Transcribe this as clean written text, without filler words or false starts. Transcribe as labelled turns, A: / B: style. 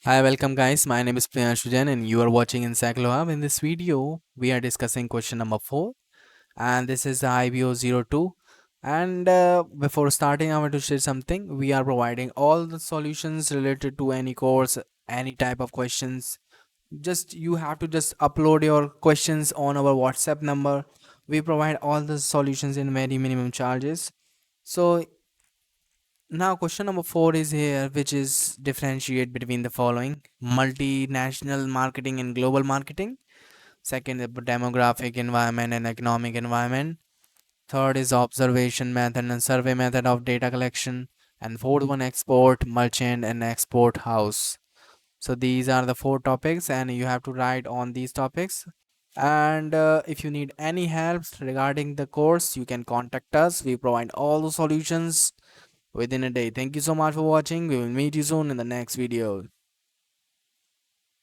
A: Hi, welcome guys. My name is Priyanshujan and you are watching Encyclohub. In this video, we are discussing question number 4 and this is the IBO02. And before starting, I want to share something. We are providing all the solutions related to any course, any type of questions. Just you have to just upload your questions on our WhatsApp number. We provide all the solutions in very minimum charges. So now, question number 4 is here, which is differentiate between the following: multinational marketing and global marketing. Second, the demographic environment and economic environment. Third is observation method and survey method of data collection. And fourth one, export, merchant, and export house. So these are the four topics, and you have to write on these topics. And if you need any help regarding the course, you can contact us. We provide all the solutions within a day. Thank you so much for watching. We will meet you soon in the next video.